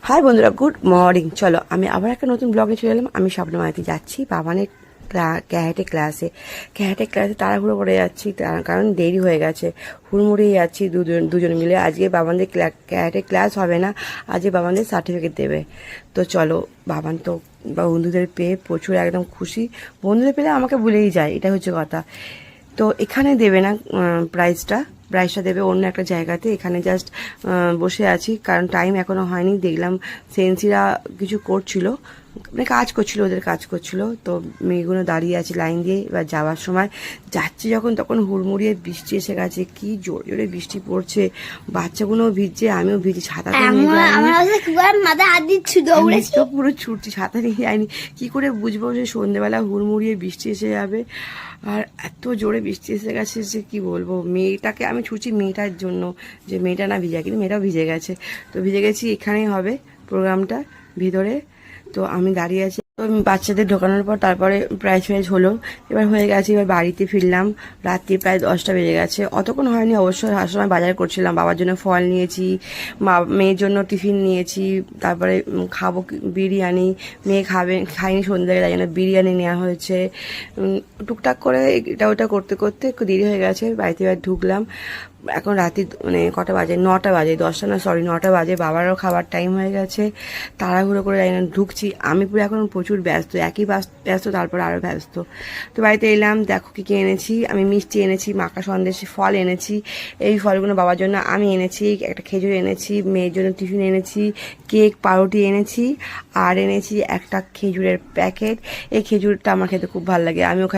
High বন্ধুরা, good morning. চলো আমি আবার একটা নতুন ব্লগে চলে এলাম। আমি স্বপ্নমায়াতে যাচ্ছি বাবানের ক্যারাটে ক্লাসে তাড়াহুড়ো করে যাচ্ছি, কারণ দেরি হয়ে গেছে। হুড়মুড়িয়ে যাচ্ছি দুজন মিলে। আজকে বাবানদের ক্যারাটে ক্লাস হবে না, আজকে বাবানদের সার্টিফিকেট দেবে। তো চলো, বাবান তো বন্ধুদের পেয়ে প্রচুর একদম খুশি। বন্ধুদের পেলে আমাকে ভুলেই যায়, এটা হচ্ছে কথা। তো এখানে দেবে না প্রাইজটা দেবে অন্য একটা জায়গাতে। এখানে জাস্ট বসে আছি, কারণ টাইম এখনো হয়নি। দেখলাম সেন্সিরা কিছু করছিল, মানে ওদের কাজ করছিল। তো মেয়েগুলো দাঁড়িয়ে আছে লাইন দিয়ে। এবার যাওয়ার সময় যাচ্ছি যখন, তখন হুড়মুড়িয়ে বৃষ্টি এসে গেছে। কি জোরে জোরে বৃষ্টি পড়ছে, বাচ্চাগুলোও ভিজছে, আমিও ভিজছি। ছাতা তো নিয়ে যাইনি, তো পুরো ছুটছি, ছাতা নিয়ে যায়নি। কি করে বুঝবো যে সন্ধ্যেবেলা হুড়মুড়িয়ে বৃষ্টি এসে যাবে। আর এত জোরে বৃষ্টি এসে গেছে যে কি বলবো। মেয়েটাকে আমি ছুটছি মেয়েটার জন্য, যে মেয়েটা না ভিজে, কিন্তু মেয়েটাও ভিজে গেছে। তো ভিজে গেছি। এখানেই হবে প্রোগ্রামটা ভিতরে। তো আমি দাঁড়িয়ে আছি। তো বাচ্চাদের ঢোকানোর পর তারপরে প্রাইজ হলো। এবার হয়ে গেছে, এবার বাড়িতে ফিরলাম। রাত্রি প্রায় 10টা বেজে গেছে। অতক্ষণ হয়নি অবশ্যই, আসার সময় বাজার করছিলাম। বাবার জন্য ফল নিয়েছি, মেয়ের জন্য টিফিন নিয়েছি। তারপরে খাবো বিরিয়ানি, মেয়ে খাইনি সন্ধ্যাবেলা, তাই জন্য বিরিয়ানি নেওয়া হয়েছে। টুকটাক করে এটা ওটা করতে করতে একটু দেরি হয়ে গেছে। বাড়িতে এবার ঢুকলাম। এখন রাতে মানে কটা বাজে, 9টা বাজে, 10টা না সরি 9টা বাজে। বাবারও খাবার টাইম হয়ে গেছে। তাড়াহুড়ো করে যাই না ঢুকছি। আমি পুরো এখন প্রচুর ব্যস্ত, একই ব্যস্ত, তারপর আরও ব্যস্ত। তো বাড়িতে এলাম, দেখো কী এনেছি। আমি মিষ্টি এনেছি, মাখা সন্দেশ, ফল এনেছি। এই ফলগুলো বাবার জন্য আমি এনেছি, একটা খেজুর এনেছি, মেয়ের জন্য টিফিন এনেছি, কেক, পাউরুটি এনেছি, আর এনেছি একটা খেজুরের প্যাকেট। এই খেজুরটা আমার খেতে খুব ভালো লাগে, আমিও খাই।